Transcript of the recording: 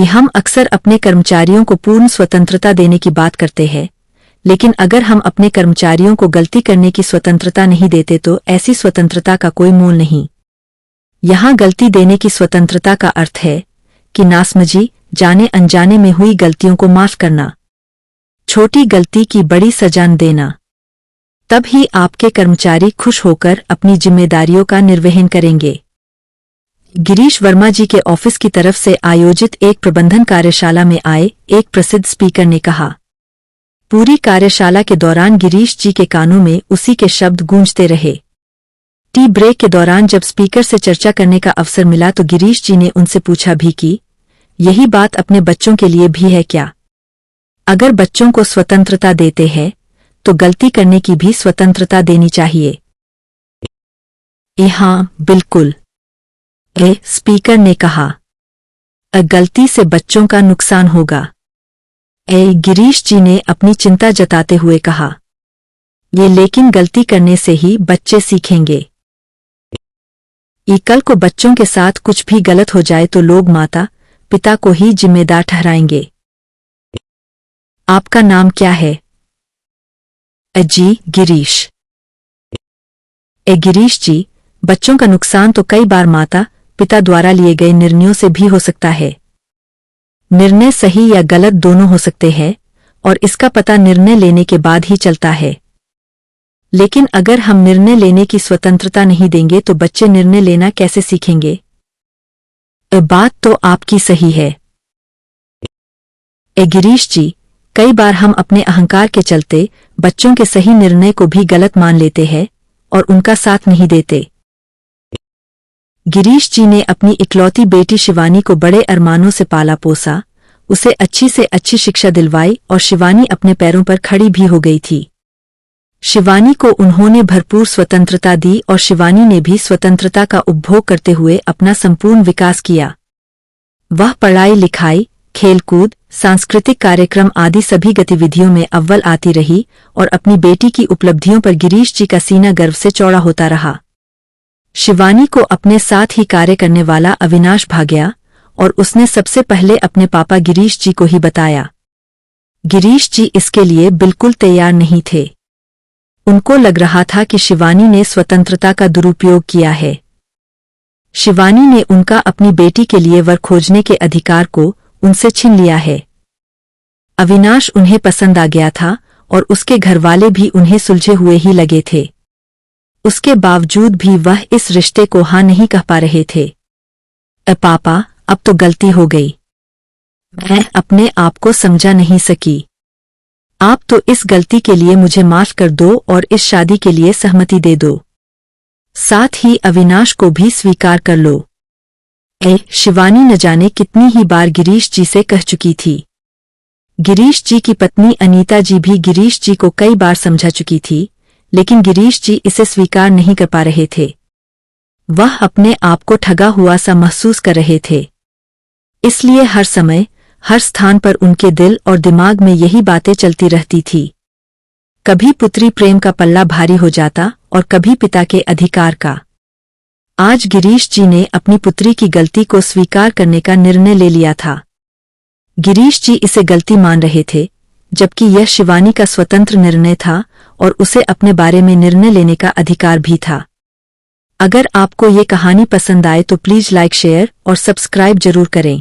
हम अक्सर अपने कर्मचारियों को पूर्ण स्वतंत्रता देने की बात करते हैं, लेकिन अगर हम अपने कर्मचारियों को गलती करने की स्वतंत्रता नहीं देते तो ऐसी स्वतंत्रता का कोई मोल नहीं। यहाँ गलती देने की स्वतंत्रता का अर्थ है कि नासमझी, जाने अनजाने में हुई गलतियों को माफ करना, छोटी गलती की बड़ी सजा देना। तब ही आपके कर्मचारी खुश होकर अपनी जिम्मेदारियों का निर्वहन करेंगे। गिरीश वर्मा जी के ऑफिस की तरफ से आयोजित एक प्रबंधन कार्यशाला में आए एक प्रसिद्ध स्पीकर ने कहा। पूरी कार्यशाला के दौरान गिरीश जी के कानों में उसी के शब्द गूंजते रहे। टी ब्रेक के दौरान जब स्पीकर से चर्चा करने का अवसर मिला तो गिरीश जी ने उनसे पूछा भी कि यही बात अपने बच्चों के लिए भी है क्या? अगर बच्चों को स्वतंत्रता देते हैं तो गलती करने की भी स्वतंत्रता देनी चाहिए। हाँ, बिल्कुल, स्पीकर ने कहा। गलती से बच्चों का नुकसान होगा। गिरीश जी ने अपनी चिंता जताते हुए कहा। लेकिन गलती करने से ही बच्चे सीखेंगे। कल को बच्चों के साथ कुछ भी गलत हो जाए तो लोग माता पिता को ही जिम्मेदार ठहराएंगे। आपका नाम क्या है? जी, गिरीश। गिरीश जी, बच्चों का नुकसान तो कई बार माता पिता द्वारा लिए गए निर्णयों से भी हो सकता है। निर्णय सही या गलत दोनों हो सकते हैं और इसका पता निर्णय लेने के बाद ही चलता है। लेकिन अगर हम निर्णय लेने की स्वतंत्रता नहीं देंगे तो बच्चे निर्णय लेना कैसे सीखेंगे? बात तो आपकी सही है। गिरीश जी, कई बार हम अपने अहंकार के चलते बच्चों के सही निर्णय को भी गलत मान लेते हैं और उनका साथ नहीं देते। गिरीश जी ने अपनी इकलौती बेटी शिवानी को बड़े अरमानों से पाला पोसा, उसे अच्छी से अच्छी शिक्षा दिलवाई और शिवानी अपने पैरों पर खड़ी भी हो गई थी। शिवानी को उन्होंने भरपूर स्वतंत्रता दी और शिवानी ने भी स्वतंत्रता का उपभोग करते हुए अपना संपूर्ण विकास किया। वह पढ़ाई लिखाई, खेलकूद, सांस्कृतिक कार्यक्रम आदि सभी गतिविधियों में अव्वल आती रही और अपनी बेटी की उपलब्धियों पर गिरीश जी का सीना गर्व से चौड़ा होता रहा। शिवानी को अपने साथ ही कार्य करने वाला अविनाश भाग्या और उसने सबसे पहले अपने पापा गिरीश जी को ही बताया। गिरीश जी इसके लिए बिल्कुल तैयार नहीं थे। उनको लग रहा था कि शिवानी ने स्वतंत्रता का दुरुपयोग किया है। शिवानी ने उनका अपनी बेटी के लिए वर खोजने के अधिकार को उनसे छीन लिया है। अविनाश उन्हें पसंद आ गया था और उसके घरवाले भी उन्हें सुलझे हुए ही लगे थे। उसके बावजूद भी वह इस रिश्ते को हाँ नहीं कह पा रहे थे। पापा, अब तो गलती हो गई। मैं अपने आप को समझा नहीं सकी। आप तो इस गलती के लिए मुझे माफ कर दो और इस शादी के लिए सहमति दे दो। साथ ही अविनाश को भी स्वीकार कर लो। शिवानी न जाने कितनी ही बार गिरीश जी से कह चुकी थी। गिरीश जी की पत्नी अनीता जी भी गिरीश जी को कई बार समझा चुकी थी, लेकिन गिरीश जी इसे स्वीकार नहीं कर पा रहे थे। वह अपने आप को ठगा हुआ सा महसूस कर रहे थे। इसलिए हर समय, हर स्थान पर उनके दिल और दिमाग में यही बातें चलती रहती थी। कभी पुत्री प्रेम का पल्ला भारी हो जाता और कभी पिता के अधिकार का। आज गिरीश जी ने अपनी पुत्री की गलती को स्वीकार करने का निर्णय ले लिया था। गिरीश जी इसे गलती मान रहे थे, जबकि यह शिवानी का स्वतंत्र निर्णय था और उसे अपने बारे में निर्णय लेने का अधिकार भी था। अगर आपको ये कहानी पसंद आए तो प्लीज लाइक, शेयर और सब्सक्राइब जरूर करें।